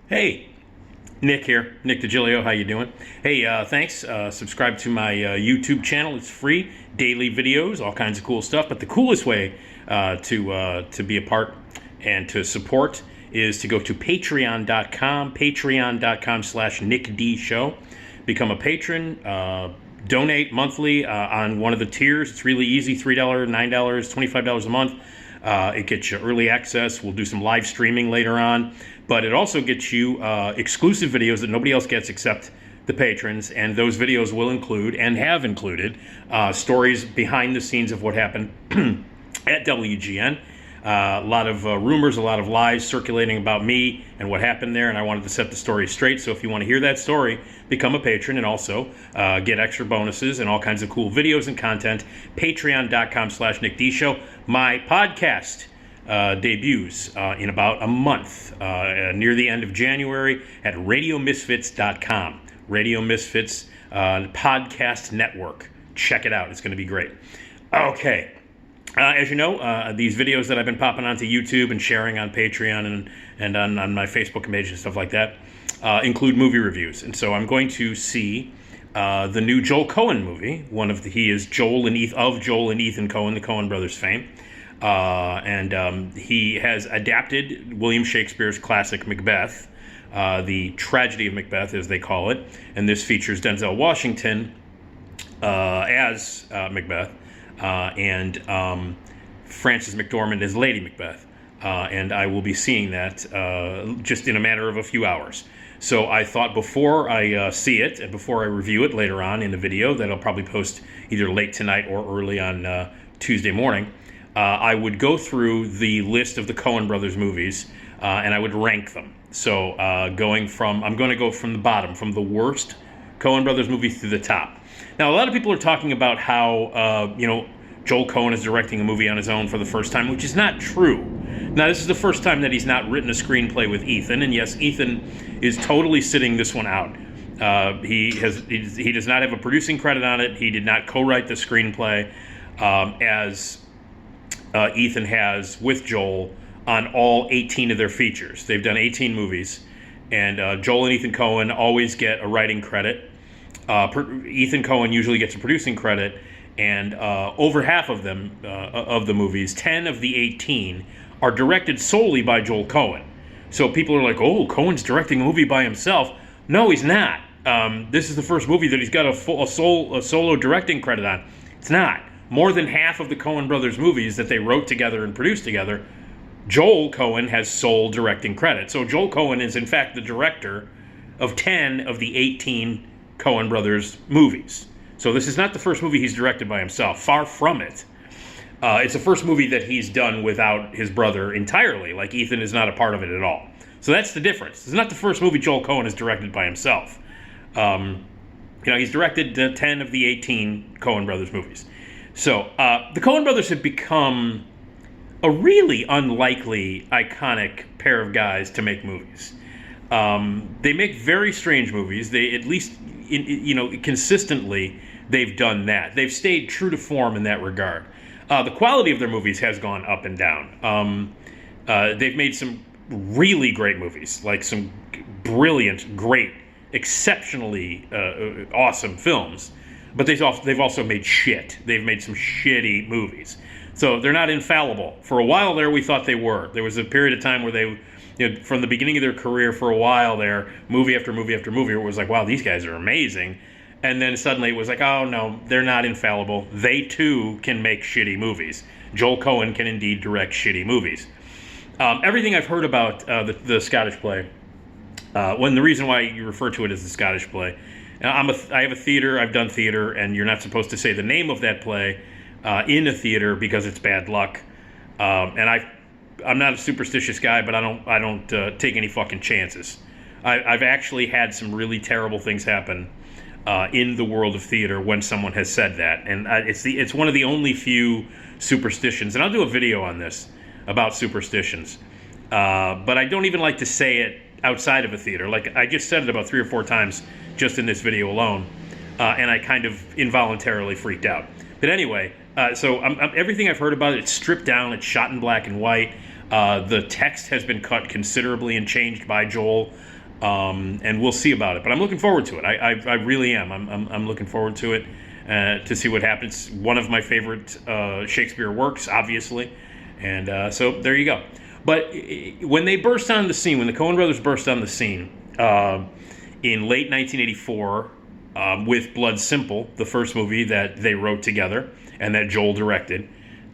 Hey, Nick here. Nick Digilio, how you doing? Hey, thanks. Subscribe to my YouTube channel. It's free. Daily videos, all kinds of cool stuff. But the coolest way to be a part and to support is to go to patreon.com, patreon.com/Nick D Show. Become a patron. Donate monthly on one of the tiers. It's really easy, $3, $9, $25 a month. It gets you early access. We'll do some live streaming later on. But it also gets you exclusive videos that nobody else gets except the patrons. And those videos will include, and have included, stories behind the scenes of what happened at WGN. A lot of rumors, a lot of lies circulating about me and what happened there, and I wanted to set the story straight. So if you want to hear that story, become a patron and also get extra bonuses and all kinds of cool videos and content. Patreon.com/Nick D Show. My podcast debuts in about a month, near the end of January, at radiomisfits.com. Radio Misfits Podcast Network. Check it out. It's going to be great. Okay. As you know, these videos that I've been popping onto YouTube and sharing on Patreon and on my Facebook page and stuff like that include movie reviews. And so I'm going to see the new Joel Coen movie. He is Joel and Ethan Coen, the Coen Brothers fame. And he has adapted William Shakespeare's classic Macbeth, the Tragedy of MacBeth, as they call it. And this features Denzel Washington as Macbeth. And Frances McDormand as Lady Macbeth. And I will be seeing that just in a matter of a few hours. So I thought before I see it, and before I review it later on in the video that I'll probably post either late tonight or early on Tuesday morning, I would go through the list of the Coen Brothers movies, and I would rank them. So I'm going to go from the bottom, from the worst Coen Brothers movie to the top. Now, a lot of people are talking about how, Joel Coen is directing a movie on his own for the first time, which is not true. Now, this is the first time that he's not written a screenplay with Ethan, and yes, Ethan is totally sitting this one out. He does not have a producing credit on it. He did not co-write the screenplay, as Ethan has with Joel on all 18 of their features. They've done 18 movies, and Joel and Ethan Coen always get a writing credit. Ethan Coen usually gets a producing credit, and over half of them, of the movies, 10 of the 18, are directed solely by Joel Coen. So people are like, oh, Coen's directing a movie by himself. No, he's not. This is the first movie that he's got a solo directing credit on. It's not. More than half of the Coen Brothers movies that they wrote together and produced together, Joel Coen has sole directing credit. So Joel Coen is, in fact, the director of 10 of the 18 Coen Brothers movies. So this is not the first movie he's directed by himself. Far from it. It's the first movie that he's done without his brother entirely. Like, Ethan is not a part of it at all. So that's the difference. It's not the first movie Joel Coen has directed by himself. He's directed 10 of the 18 Coen Brothers movies. So the Coen Brothers have become a really unlikely, iconic pair of guys to make movies. They make very strange movies. They, at least, consistently, they've done that. They've stayed true to form in that regard. The quality of their movies has gone up and down. They've made some really great movies, like some brilliant, great, exceptionally awesome films. But they've also made shit. They've made some shitty movies. So they're not infallible. For a while there, we thought they were. There was a period of time where they, from the beginning of their career, for a while there, movie after movie after movie, it was like, wow, these guys are amazing. And then suddenly it was like, oh, no, they're not infallible. They, too, can make shitty movies. Joel Coen can indeed direct shitty movies. Everything I've heard about the Scottish play, the reason why you refer to it as the Scottish play, I have a theater, I've done theater, and you're not supposed to say the name of that play in a theater because it's bad luck. And I'm not a superstitious guy, but I don't take any fucking chances. I've actually had some really terrible things happen in the world of theater when someone has said that, and it's one of the only few superstitions. And I'll do a video on this about superstitions, but I don't even like to say it outside of a theater. Like, I just said it about 3 or 4 times just in this video alone, and I kind of involuntarily freaked out. But anyway, so everything I've heard about it, it's stripped down, it's shot in black and white. The text has been cut considerably and changed by Joel, and we'll see about it. But I'm looking forward to it. I really am. I'm looking forward to it, to see what happens. One of my favorite Shakespeare works, obviously, and so there you go. But when they burst on the scene, when the Coen brothers burst on the scene in late 1984 with Blood Simple, the first movie that they wrote together and that Joel directed,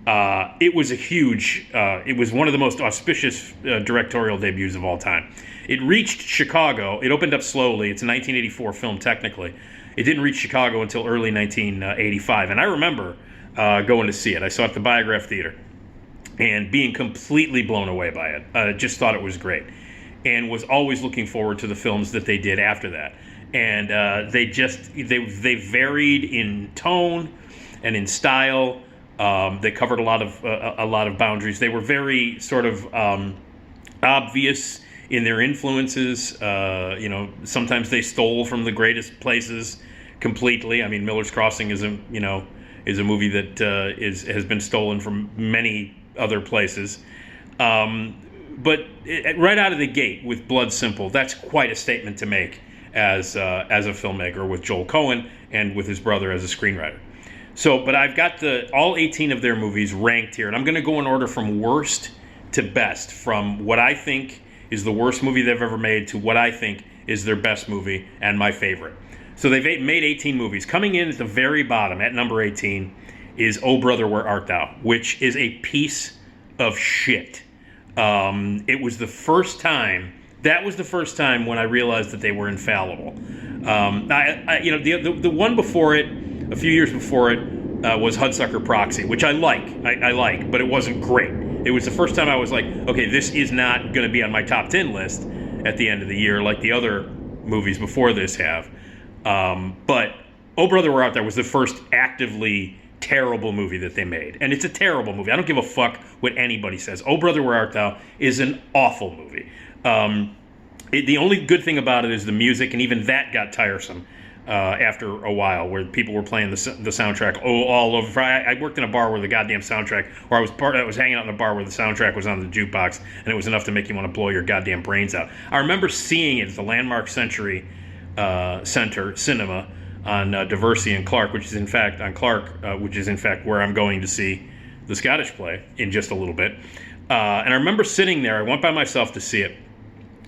it was a huge, it was one of the most auspicious directorial debuts of all time. It reached Chicago. It opened up slowly. It's a 1984 film, technically. It didn't reach Chicago until early 1985. And I remember going to see it. I saw it at the Biograph Theater and being completely blown away by it. Just thought it was great. And was always looking forward to the films that they did after that. And they varied in tone and in style. They covered a lot of boundaries. They were very sort of obvious in their influences. Sometimes they stole from the greatest places completely. I mean, Miller's Crossing is a movie that has been stolen from many other places. But right out of the gate with Blood Simple, that's quite a statement to make as a filmmaker, with Joel Coen and with his brother as a screenwriter. So, but I've got all 18 of their movies ranked here, and I'm going to go in order from worst to best, from what I think is the worst movie they've ever made to what I think is their best movie and my favorite. So they've made 18 movies. Coming in at the very bottom, at number 18, is Oh Brother, Where Art Thou?, which is a piece of shit. It was the first time. That was the first time when I realized that they were infallible. The one before it, a few years before it, was Hudsucker Proxy, which I like, but it wasn't great. It was the first time I was like, okay, this is not going to be on my top 10 list at the end of the year like the other movies before this have. But Oh Brother, Where Art Thou was the first actively terrible movie that they made. And it's a terrible movie. I don't give a fuck what anybody says. Oh Brother, Where Art Thou is an awful movie. The only good thing about it is the music, and even that got tiresome after a while, where people were playing the soundtrack all over. I worked in a bar where the goddamn soundtrack, or I was hanging out in a bar where the soundtrack was on the jukebox, and it was enough to make you want to blow your goddamn brains out. I remember seeing it at the Landmark Century Center Cinema on Diversey and Clark, which is in fact where I'm going to see the Scottish play in just a little bit. And I remember sitting there. I went by myself to see it,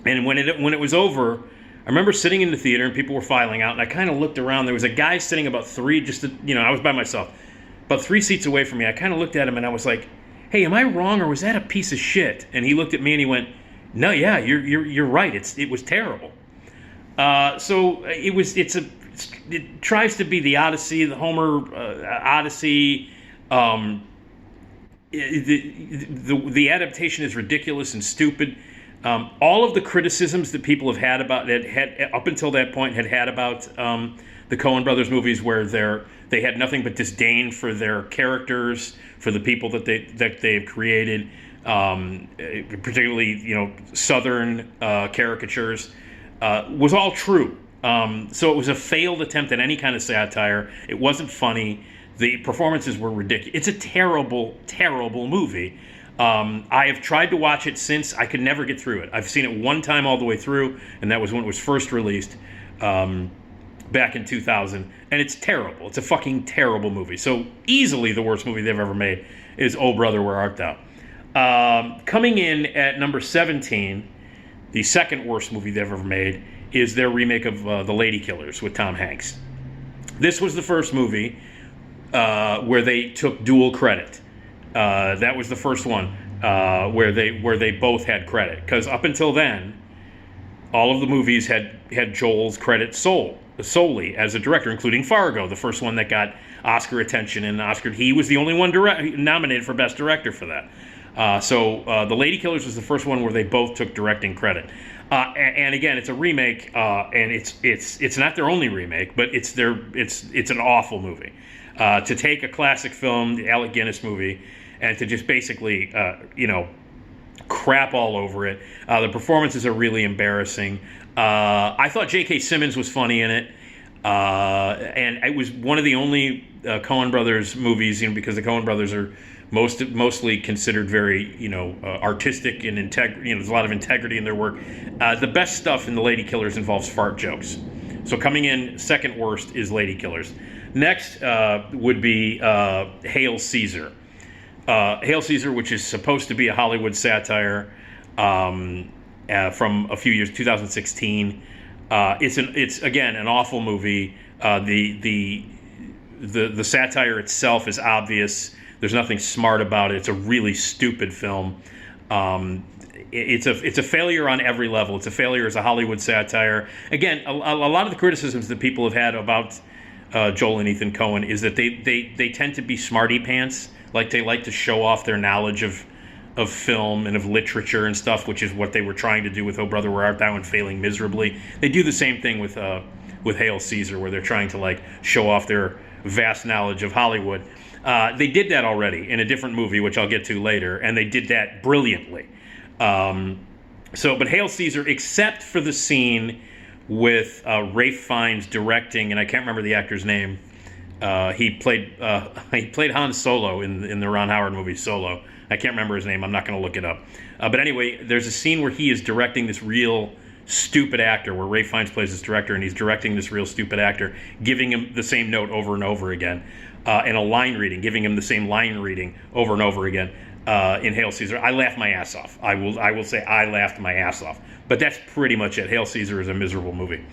and when it was over, I remember sitting in the theater and people were filing out, and I kind of looked around. There was a guy sitting about I was by myself, about 3 seats away from me. I kind of looked at him and I was like, "Hey, am I wrong, or was that a piece of shit?" And he looked at me and he went, "No, yeah, you're right. It was terrible." So it tries to be the Odyssey, the Homer Odyssey. The adaptation is ridiculous and stupid. All of the criticisms that people have had about that had up until that point had about the Coen Brothers movies, where they had nothing but disdain for their characters, for the people that they've created, particularly Southern caricatures, was all true. So it was a failed attempt at any kind of satire. It wasn't funny. The performances were ridiculous. It's a terrible, terrible movie. I have tried to watch it since. I could never get through it. I've seen it one time all the way through, and that was when it was first released back in 2000, and it's terrible. It's a fucking terrible movie. So easily the worst movie they've ever made is Oh Brother, Where Art Thou? Coming in at number 17, the second worst movie they've ever made, is their remake of The Lady Killers with Tom Hanks. This was the first movie where they took dual credit. That was the first one where they both had credit, because up until then, all of the movies had Joel's credit solely as a director, including Fargo, the first one that got Oscar attention and Oscar. He was the only one nominated for Best Director for that. So The Lady Killers was the first one where they both took directing credit. And again, it's a remake, and it's not their only remake, but it's an awful movie. To take a classic film, the Alec Guinness movie, and to just basically, crap all over it. The performances are really embarrassing. I thought J.K. Simmons was funny in it, and it was one of the only Coen Brothers movies, because the Coen Brothers are mostly considered very, artistic and there's a lot of integrity in their work. The best stuff in The Lady Killers involves fart jokes. So coming in second worst is Lady Killers. Next would be Hail Caesar. Hail Caesar, which is supposed to be a Hollywood satire from a few years, 2016. It's again an awful movie. The satire itself is obvious. There's nothing smart about it. It's a really stupid film. It's a failure on every level. It's a failure as a Hollywood satire. Again, a lot of the criticisms that people have had about Joel and Ethan Coen is that they tend to be smarty pants. Like they like to show off their knowledge of film and of literature and stuff, which is what they were trying to do with Oh Brother Where Art Thou and failing miserably. They do the same thing with Hail Caesar, where they're trying to like show off their vast knowledge of Hollywood. They did that already in a different movie, which I'll get to later, and they did that brilliantly. But Hail Caesar, except for the scene with Ralph Fiennes directing, and I can't remember the actor's name. He played Han Solo in the Ron Howard movie Solo. I can't remember his name. I'm not going to look it up. But anyway, there's a scene where he is directing this real stupid actor, where Ralph Fiennes plays this director, and he's directing this real stupid actor, giving him the same note over and over again, and a line reading, giving him the same line reading over and over again. In Hail Caesar, I laughed my ass off. I will say I laughed my ass off. But that's pretty much it. Hail Caesar is a miserable movie.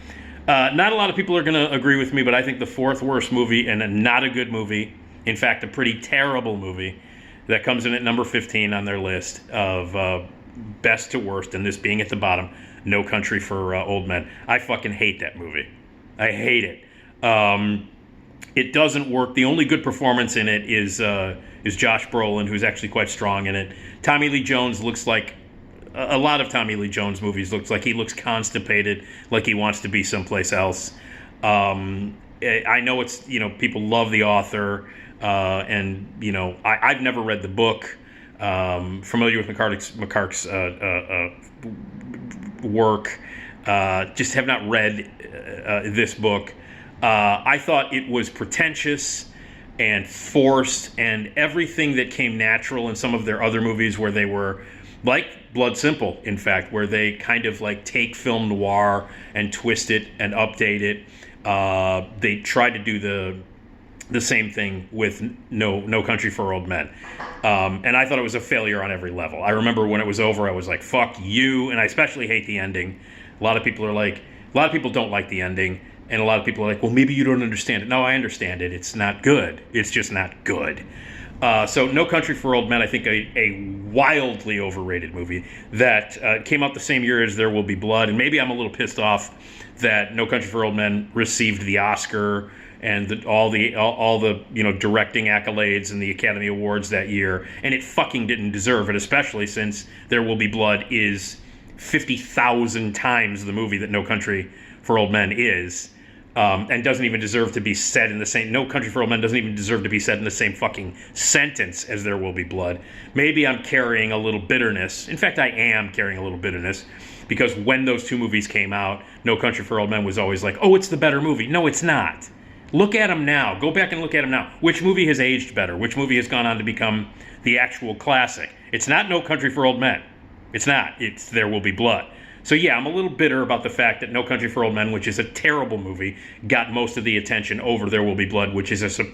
Not a lot of people are going to agree with me, but I think the fourth worst movie, and not a good movie, in fact, a pretty terrible movie, that comes in at number 15 on their list of best to worst, and this being at the bottom, No Country for Old Men. I fucking hate that movie. I hate it. It doesn't work. The only good performance in it is Josh Brolin, who's actually quite strong in it. Tommy Lee Jones looks like a lot of Tommy Lee Jones movies looks like he looks constipated, like he wants to be someplace else. I know it's, people love the author, and, I've never read the book. Familiar with McCarthy's work, just have not read this book. I thought it was pretentious and forced, and everything that came natural in some of their other movies, where they were like Blood Simple, in fact, where they kind of like take film noir and twist it and update it. They tried to do the same thing with No Country for Old Men. And I thought it was a failure on every level. I remember when it was over, I was like, fuck you. And I especially hate the ending. A lot of people don't like the ending. And a lot of people are like, well, maybe you don't understand it. No, I understand it. It's not good. It's just not good. So No Country for Old Men, I think a wildly overrated movie that came out the same year as There Will Be Blood. And maybe I'm a little pissed off that No Country for Old Men received the Oscar and all the directing accolades and the Academy Awards that year. And it fucking didn't deserve it, especially since There Will Be Blood is 50,000 times the movie that No Country for Old Men is. And doesn't even deserve to be said in the same... No Country for Old Men doesn't even deserve to be said in the same fucking sentence as There Will Be Blood. Maybe I'm carrying a little bitterness. In fact, I am carrying a little bitterness, because when those two movies came out, No Country for Old Men was always like, oh, it's the better movie. No, it's not. Look at them now. Go back and look at them now. Which movie has aged better? Which movie has gone on to become the actual classic? It's not No Country for Old Men. It's not. It's There Will Be Blood. So yeah, I'm a little bitter about the fact that No Country for Old Men, which is a terrible movie, got most of the attention over There Will Be Blood, which is a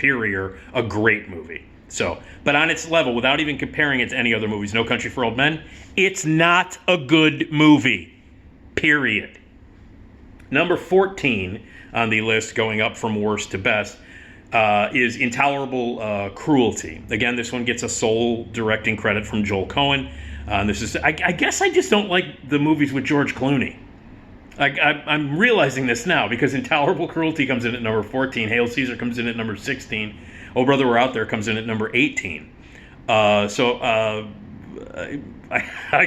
great movie. So, but on its level, without even comparing it to any other movies, No Country for Old Men, it's not a good movie. Period. Number 14 on the list, going up from worst to best, is Intolerable Cruelty. Again, this one gets a sole directing credit from Joel Coen. This is, I guess I just don't like the movies with George Clooney. I'm realizing this now, because Intolerable Cruelty comes in at number 14. Hail Caesar comes in at number 16. Oh Brother We're Out There comes in at number 18. I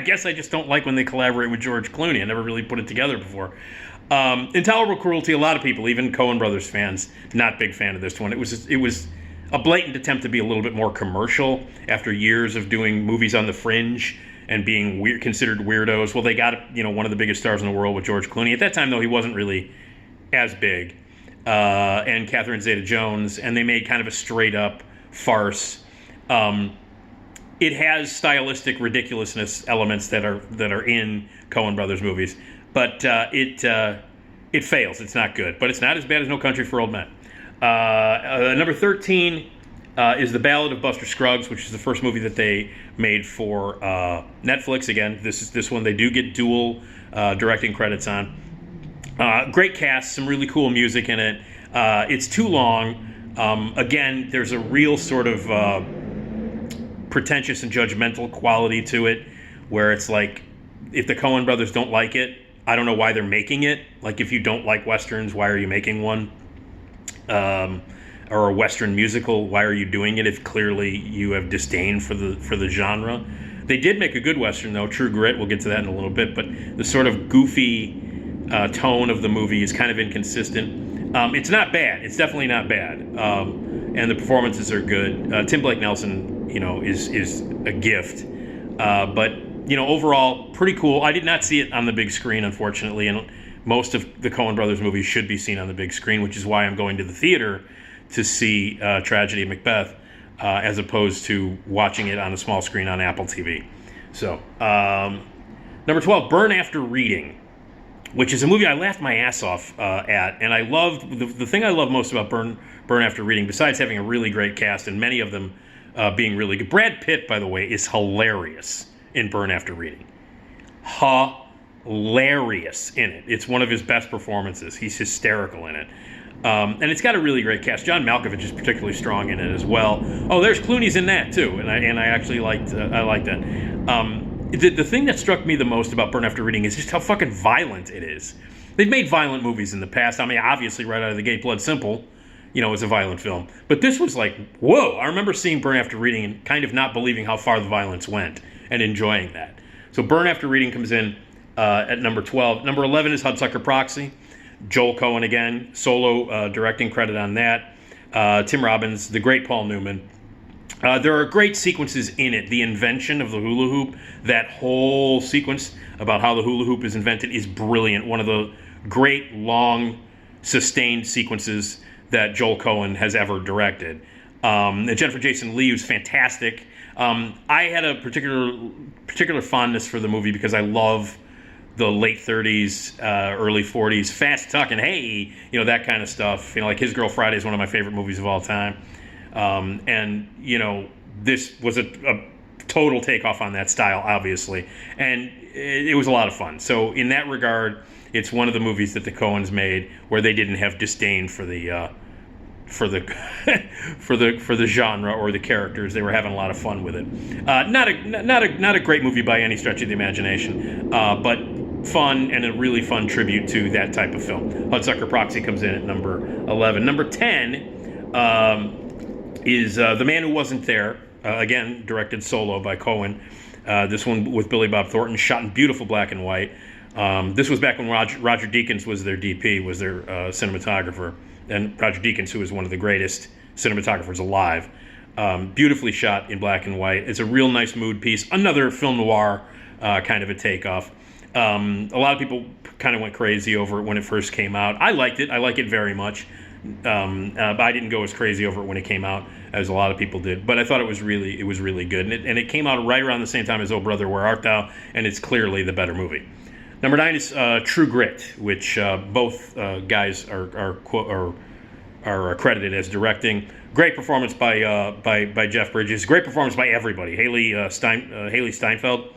guess I just don't like when they collaborate with George Clooney. I never really put it together before. Intolerable Cruelty, a lot of people, even Coen Brothers fans, not big fan of this one. It was a blatant attempt to be a little bit more commercial after years of doing movies on the fringe and being considered weirdos. Well, they got one of the biggest stars in the world with George Clooney. At that time, though, he wasn't really as big. And Catherine Zeta-Jones, and they made kind of a straight-up farce. it has stylistic ridiculousness elements that are in Coen Brothers movies, but it fails. It's not good, but it's not as bad as No Country for Old Men. Number 13 is The Ballad of Buster Scruggs, which is the first movie that they made for Netflix. Again, this one they do get dual directing credits on. Great cast, some really cool music in it. It's too long. Again, there's a real sort of pretentious and judgmental quality to it, where it's like, if the Coen brothers don't like it, I don't know why they're making it. Like, if you don't like Westerns, why are you making one? Or a Western musical, why are you doing it if clearly you have disdain for the genre? They did make a good Western, though, True Grit. We'll get to that in a little bit, but the sort of goofy tone of the movie is kind of inconsistent. It's not bad. It's definitely not bad. And the performances are good. Tim Blake Nelson, is a gift. But, overall, pretty cool. I did not see it on the big screen, unfortunately, and most of the Coen Brothers movies should be seen on the big screen, which is why I'm going to the theater to see Tragedy of Macbeth, as opposed to watching it on a small screen on Apple TV. So, number 12, Burn After Reading, which is a movie I laughed my ass off at, and I loved the thing I love most about Burn After Reading, besides having a really great cast and many of them being really good. Brad Pitt, by the way, is hilarious in Burn After Reading. Hilarious in it. It's one of his best performances. He's hysterical in it. And it's got a really great cast. John Malkovich is particularly strong in it as well. Oh, there's Clooney's in that too, and I actually liked that. The thing that struck me the most about Burn After Reading is just how fucking violent it is. They've made violent movies in the past. I mean, obviously, right out of the gate, Blood Simple, is a violent film. But this was like, whoa. I remember seeing Burn After Reading and kind of not believing how far the violence went and enjoying that. So Burn After Reading comes in at number 12. Number 11 is Hudsucker Proxy. Joel Coen again, solo directing credit on that. Tim Robbins, the great Paul Newman. There are great sequences in it. The invention of the hula hoop, that whole sequence about how the hula hoop is invented is brilliant. One of the great, long, sustained sequences that Joel Coen has ever directed. Jennifer Jason Leigh was fantastic. I had a particular fondness for the movie because I love the late 30s, early 40s, fast talking, hey, that kind of stuff. Like His Girl Friday is one of my favorite movies of all time. And this was a total takeoff on that style, obviously. And it was a lot of fun. So in that regard, it's one of the movies that the Coens made where they didn't have disdain for the for the genre or the characters. They were having a lot of fun with it. Not a great movie by any stretch of the imagination, but fun and a really fun tribute to that type of film. Hudsucker Proxy comes in at number 11. Number 10 is The Man Who Wasn't There, again directed solo by Coen. This one with Billy Bob Thornton, shot in beautiful black and white. This was back when Roger Deakins was their DP, was their cinematographer. And Roger Deakins, who is one of the greatest cinematographers alive. Beautifully shot in black and white. It's a real nice mood piece. Another film noir kind of a takeoff. A lot of people kind of went crazy over it when it first came out. I liked it. I like it very much. But I didn't go as crazy over it when it came out as a lot of people did. But I thought it was really good. And it came out right around the same time as Oh Brother, Where Art Thou? And it's clearly the better movie. Number 9 is True Grit, which both guys are credited as directing. Great performance by Jeff Bridges. Great performance by everybody. Haley Steinfeld,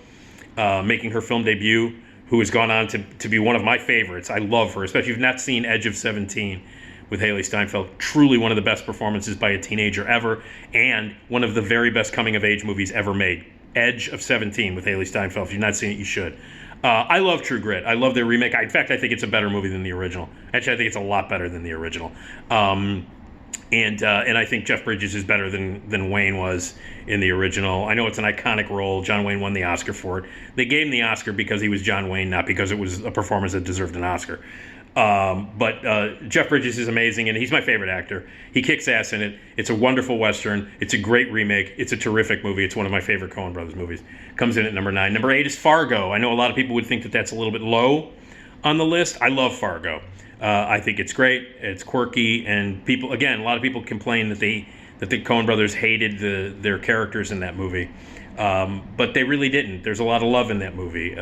making her film debut, who has gone on to be one of my favorites. I love her, especially if you've not seen Edge of 17 with Haley Steinfeld. Truly one of the best performances by a teenager ever, and one of the very best coming-of-age movies ever made. Edge of 17 with Haley Steinfeld. If you've not seen it, you should. I love True Grit. I love their remake. In fact, I think it's a better movie than the original. Actually, I think it's a lot better than the original. And I think Jeff Bridges is better than Wayne was in the original. I know it's an iconic role. John Wayne won the Oscar for it. They gave him the Oscar because he was John Wayne, not because it was a performance that deserved an Oscar. But Jeff Bridges is amazing, and he's my favorite actor. He kicks ass in it. It's a wonderful Western. It's a great remake. It's a terrific movie. It's one of my favorite Coen Brothers movies. Comes in at number 9. Number 8 is Fargo. I know a lot of people would think that that's a little bit low on the list. I love Fargo. I think it's great. It's quirky, and people, again, a lot of people complain that the Coen Brothers hated their characters in that movie. But they really didn't. There's a lot of love in that movie.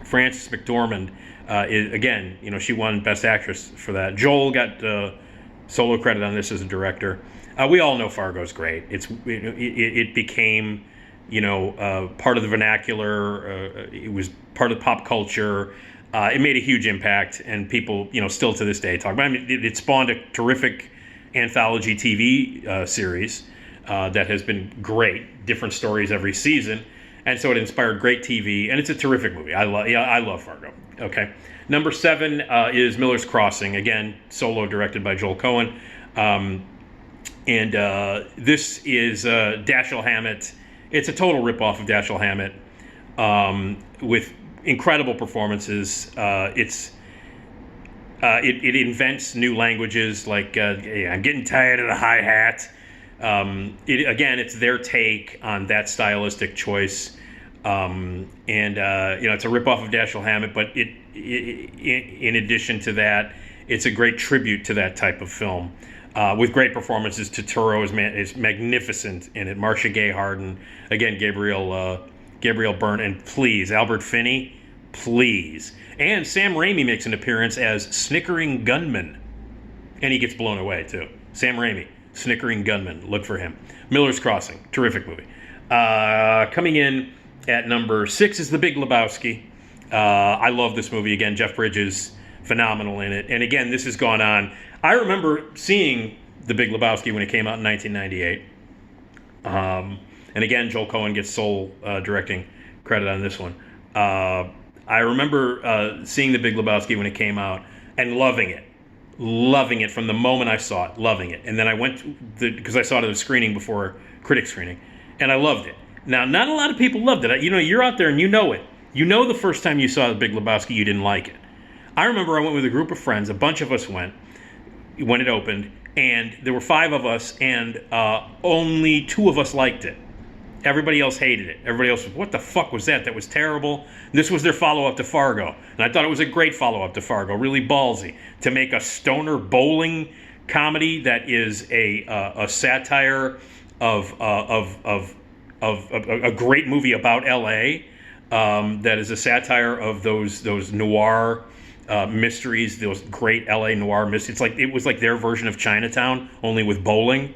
Frances McDormand, again, she won Best Actress for that. Joel got solo credit on this as a director. We all know Fargo's great. It became, part of the vernacular. It was part of pop culture. It made a huge impact, and people, still to this day talk about it. I mean, it spawned a terrific anthology TV series that has been great, different stories every season, and so it inspired great TV, and it's a terrific movie. I love Fargo. Okay, number 7 is Miller's Crossing, again, solo directed by Joel Coen, and this is Dashiell Hammett. It's a total ripoff of Dashiell Hammett, with incredible performances. It invents new languages, like I'm getting tired of the hi-hat. It's their take on that stylistic choice, it's a ripoff of Dashiell Hammett, but in addition to that, it's a great tribute to that type of film, with great performances. Turturro is magnificent in it. Marcia Gay Harden, again, Gabriel Byrne, and please, Albert Finney, please. And Sam Raimi makes an appearance as Snickering Gunman, and he gets blown away too. Sam Raimi, Snickering Gunman, look for him. Miller's Crossing, terrific movie. Coming in at number 6 is The Big Lebowski. I love this movie. Again, Jeff Bridges, phenomenal in it. And again, this has gone on. I remember seeing The Big Lebowski when it came out in 1998. And again, Joel Coen gets sole directing credit on this one. I remember seeing The Big Lebowski when it came out and loving it from the moment I saw it, loving it. And then I went because I saw it at a screening before critic screening, and I loved it. Now, not a lot of people loved it. You're out there and you know it. You know the first time you saw The Big Lebowski, you didn't like it. I remember I went with a group of friends. A bunch of us went when it opened, and there were 5 of us, and only 2 of us liked it. Everybody else hated it. Everybody else was, what the fuck was that? That was terrible. This was their follow-up to Fargo. And I thought it was a great follow-up to Fargo, really ballsy, to make a stoner bowling comedy that is a satire of a great movie about L.A., that is a satire of those noir mysteries, those great L.A. noir mysteries. It was like their version of Chinatown, only with bowling.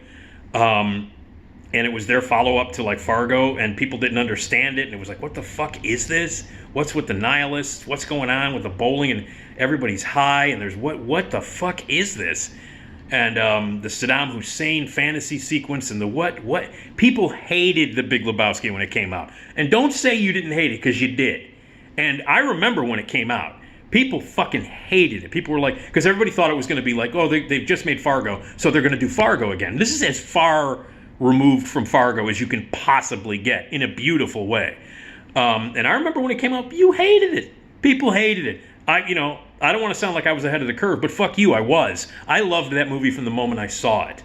And it was their follow-up to Fargo, and people didn't understand it, and it was like, what the fuck is this? What's with the nihilists? What's going on with the bowling? And everybody's high, and there's what the fuck is this? And the Saddam Hussein fantasy sequence and the what people hated The Big Lebowski when it came out. And don't say you didn't hate it, because you did. And I remember when it came out, people fucking hated it. People were like, because everybody thought it was going to be like, oh, they've just made Fargo, so they're going to do Fargo again. This is as far removed from Fargo as you can possibly get, in a beautiful way. And I remember when it came out, you hated it. People hated it. I don't want to sound like I was ahead of the curve, but fuck you, I was. I loved that movie from the moment I saw it.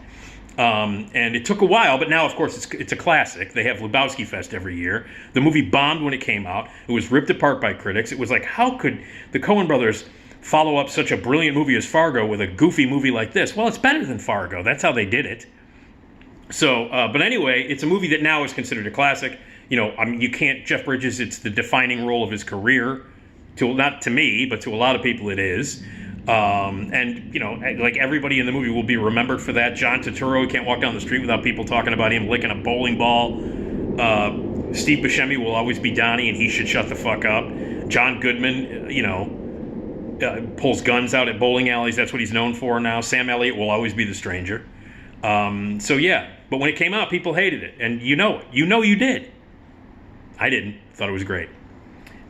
And it took a while, but now, of course, it's a classic. They have Lebowski Fest every year. The movie bombed when it came out. It was ripped apart by critics. It was like, how could the Coen brothers follow up such a brilliant movie as Fargo with a goofy movie like this? Well, it's better than Fargo. That's how they did it. So, but anyway, it's a movie that now is considered a classic. You can't, Jeff Bridges, it's the defining role of his career. Not to me, but to a lot of people it is. And, like everybody in the movie will be remembered for that. John Turturro, you can't walk down the street without people talking about him licking a bowling ball. Steve Buscemi will always be Donnie, and he should shut the fuck up. John Goodman, pulls guns out at bowling alleys. That's what he's known for now. Sam Elliott will always be the stranger. So yeah, but when it came out, people hated it, and you did. I didn't. Thought it was great.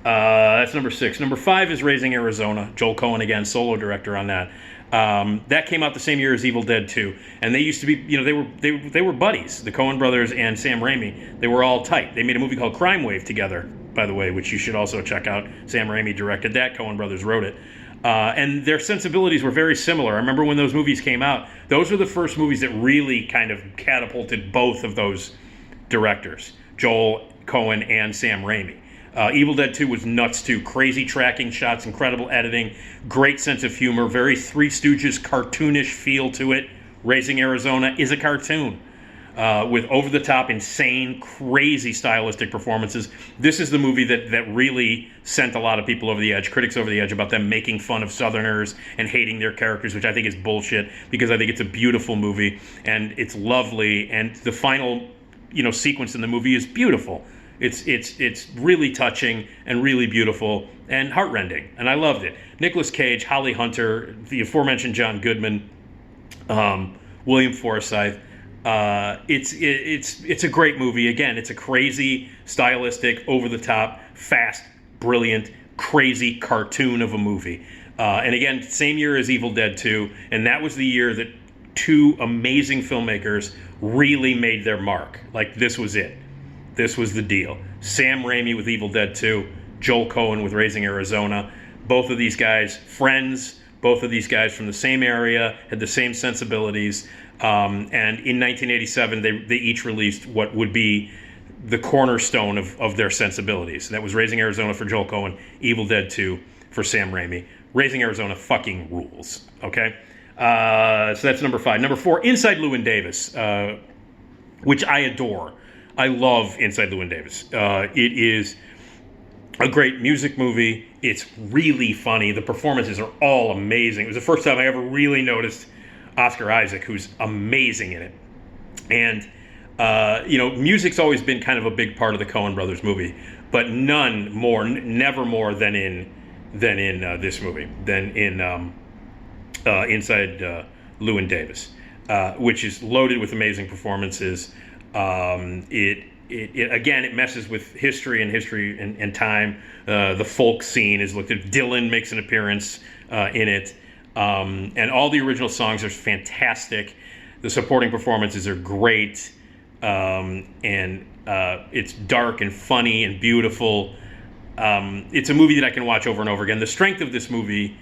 That's number 6. Number 5 is Raising Arizona. Joel Coen again, solo director on that. That came out the same year as Evil Dead 2, and they used to be, they were buddies. The Coen brothers and Sam Raimi, they were all tight. They made a movie called Crime Wave together, by the way, which you should also check out. Sam Raimi directed that. Coen brothers wrote it. And their sensibilities were very similar. I remember when those movies came out, those were the first movies that really kind of catapulted both of those directors, Joel Coen and Sam Raimi. Evil Dead 2 was nuts too. Crazy tracking shots, incredible editing, great sense of humor, very Three Stooges cartoonish feel to it. Raising Arizona is a cartoon. with over-the-top, insane, crazy stylistic performances. This is the movie that really sent a lot of people over the edge, critics over the edge, about them making fun of Southerners and hating their characters, which I think is bullshit, because I think it's a beautiful movie, and it's lovely, and the final, sequence in the movie is beautiful. It's really touching and really beautiful and heartrending, and I loved it. Nicolas Cage, Holly Hunter, the aforementioned John Goodman, William Forsythe. It's a great movie. Again, it's a crazy, stylistic, over-the-top, fast, brilliant, crazy cartoon of a movie. And again, same year as Evil Dead 2, and that was the year that two amazing filmmakers really made their mark. Like, this was it. This was the deal. Sam Raimi with Evil Dead 2, Joel Coen with Raising Arizona. Both of these guys, friends, both of these guys from the same area, had the same sensibilities. And in 1987, they each released what would be the cornerstone of their sensibilities. That was Raising Arizona for Joel Coen, Evil Dead 2 for Sam Raimi. Raising Arizona fucking rules, okay? So that's number 5. Number 4, Inside Llewyn Davis, which I adore. I love Inside Llewyn Davis. It is a great music movie. It's really funny. The performances are all amazing. It was the first time I ever really noticed Oscar Isaac, who's amazing in it. And, music's always been kind of a big part of the Coen Brothers movie, but never more than in this movie, than in Inside Llewyn Davis, which is loaded with amazing performances. It messes with history and time. The folk scene is looked at. Dylan makes an appearance in it. And all the original songs are fantastic. The supporting performances are great. And it's dark and funny and beautiful. It's a movie that I can watch over and over again. The strength of this movie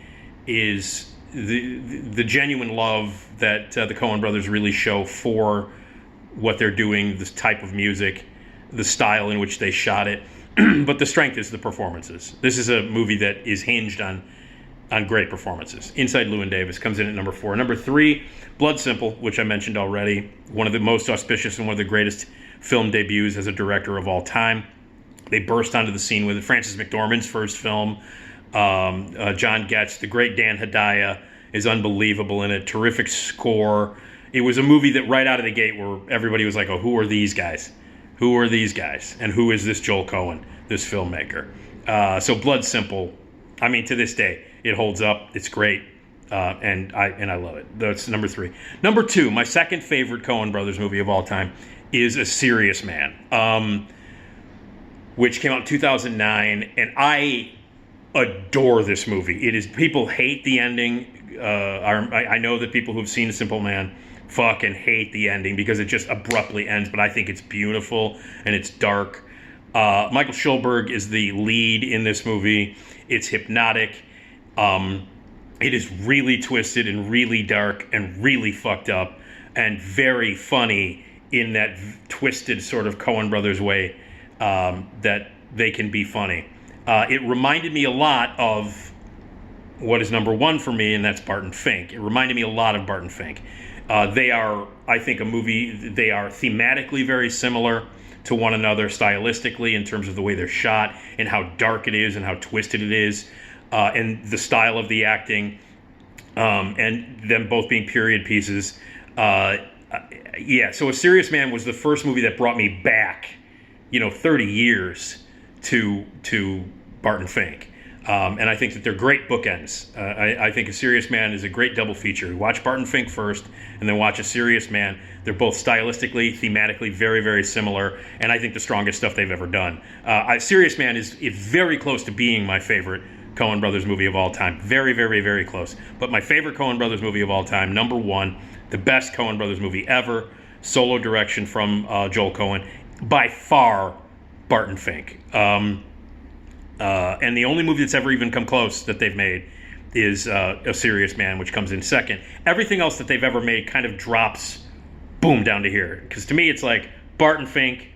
is the genuine love that the Coen brothers really show for what they're doing, this type of music, the style in which they shot it. But the strength is the performances. This is a movie that is hinged on great performances. Inside Llewyn Davis comes in at number 4. Number 3, Blood Simple, which I mentioned already. One of the most auspicious and one of the greatest film debuts as a director of all time. They burst onto the scene with it. Frances McDormand's first film. John Getz, the great Dan Hedaya is unbelievable in it. Terrific score. It was a movie that right out of the gate where everybody was like, oh, who are these guys? Who are these guys? And who is this Joel Coen, this filmmaker? So Blood Simple, I mean, to this day, it holds up. It's great. And I love it. That's number 3. Number 2, my second favorite Coen Brothers movie of all time is A Serious Man, which came out in 2009. And I adore this movie. People hate the ending. I know that people who've seen Simple Man fucking hate the ending because it just abruptly ends, but I think it's beautiful and it's dark. Michael Schulberg is the lead in this movie. It's hypnotic. It is really twisted and really dark and really fucked up and very funny in that twisted sort of Coen Brothers way that they can be funny. It reminded me a lot of what is number 1 for me, and that's Barton Fink. It reminded me a lot of Barton Fink. They are, I think, they are thematically very similar to one another, stylistically, in terms of the way they're shot and how dark it is and how twisted it is, and the style of the acting, and them both being period pieces. So A Serious Man was the first movie that brought me back, 30 years to Barton Fink. And I think that they're great bookends. I think A Serious Man is a great double feature. Watch Barton Fink first, and then watch A Serious Man. They're both stylistically, thematically very, very similar, and I think the strongest stuff they've ever done. A Serious Man is very close to being my favorite Coen Brothers movie of all time. Very, very, very close. But my favorite Coen Brothers movie of all time, number 1, the best Coen Brothers movie ever, solo direction from Joel Coen, by far Barton Fink. And the only movie that's ever even come close that they've made is A Serious Man, which comes in second. Everything else that they've ever made kind of drops, boom, down to here. Because to me, it's like Barton Fink,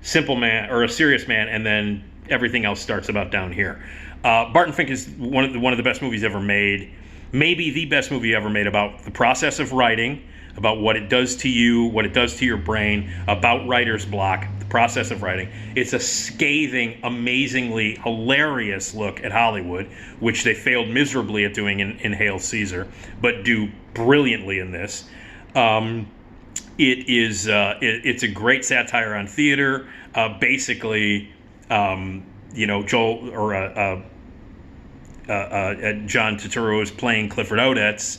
Simple Man, or A Serious Man, and then everything else starts about down here. Barton Fink is one of the best movies ever made. maybe the best movie ever made about the process of writing, about what it does to you, what it does to your brain, about writer's block, the process of writing. It's a scathing, amazingly hilarious look at Hollywood, which they failed miserably at doing in Hail Caesar, but do brilliantly in this. It's a great satire on theater. Basically, Joel or John Turturro is playing Clifford Odets,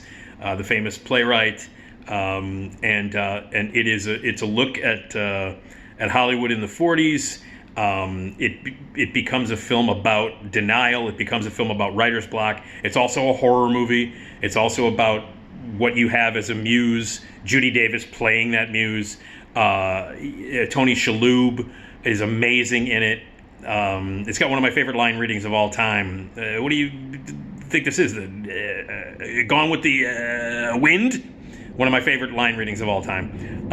the famous playwright. And it's a look at Hollywood in the 40s. It becomes a film about denial. It becomes a film about writer's block. It's also a horror movie. It's also about what you have as a muse. Judy Davis playing that muse. Tony Shalhoub is amazing in it. It's got one of my favorite line readings of all time. What do you think this is? Gone with the Wind? One of my favorite line readings of all time.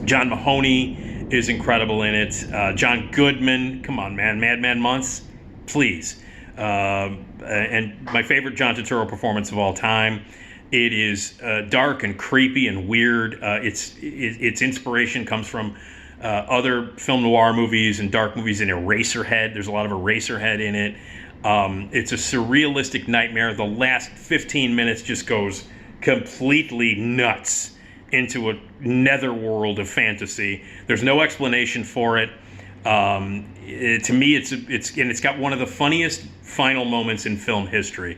John Mahoney is incredible in it. John Goodman, come on, man. Madman Months, please. And my favorite John Turturro performance of all time. It is dark and creepy and weird. Its inspiration comes from other film noir movies and dark movies and Eraserhead. There's a lot of Eraserhead in it. It's a surrealistic nightmare. The last 15 minutes just goes completely nuts into a netherworld of fantasy. There's no explanation for it. To me, it's got one of the funniest final moments in film history.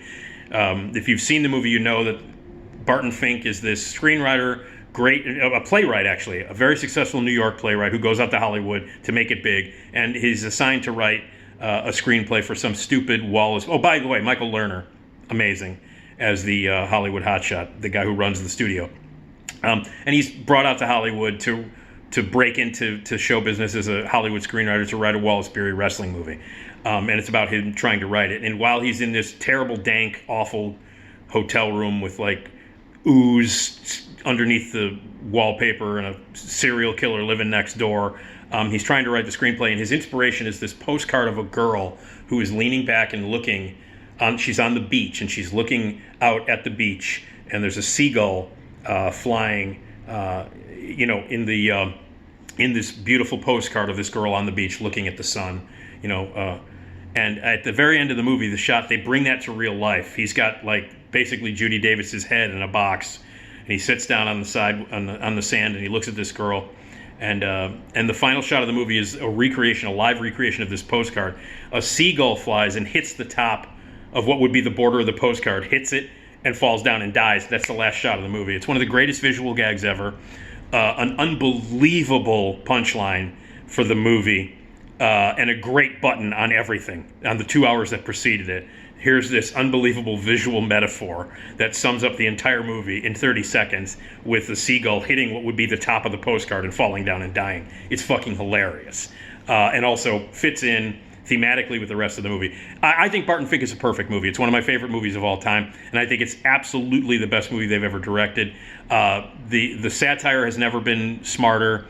If you've seen the movie, you know that Barton Fink is this screenwriter, a playwright actually, a very successful New York playwright who goes out to Hollywood to make it big, and he's assigned to write a screenplay for some stupid Wallace. Oh, by the way, Michael Lerner, amazing, as the Hollywood hotshot, the guy who runs the studio. And he's brought out to Hollywood to break into show business as a Hollywood screenwriter to write a Wallace Beery wrestling movie. And it's about him trying to write it. And while he's in this terrible, dank, awful hotel room with like ooze underneath the wallpaper and a serial killer living next door, he's trying to write the screenplay. And his inspiration is this postcard of a girl who is leaning back and looking. She's on the beach, and she's looking out at the beach, and there's a seagull flying, in this beautiful postcard of this girl on the beach looking at the sun, and at the very end of the movie, the shot, they bring that to real life. He's got like basically Judy Davis's head in a box, and he sits down on the side on the sand, and he looks at this girl. And the final shot of the movie is a live recreation of this postcard. A seagull flies and hits the top of what would be the border of the postcard, hits it, and falls down and dies. That's the last shot of the movie. It's one of the greatest visual gags ever. An unbelievable punchline for the movie, and a great button on everything, on the 2 hours that preceded it. Here's this unbelievable visual metaphor that sums up the entire movie in 30 seconds with the seagull hitting what would be the top of the postcard and falling down and dying. It's fucking hilarious. And also fits in thematically with the rest of the movie. I think Barton Fink is a perfect movie. It's one of my favorite movies of all time, and I think it's absolutely the best movie they've ever directed. The satire has never been smarter.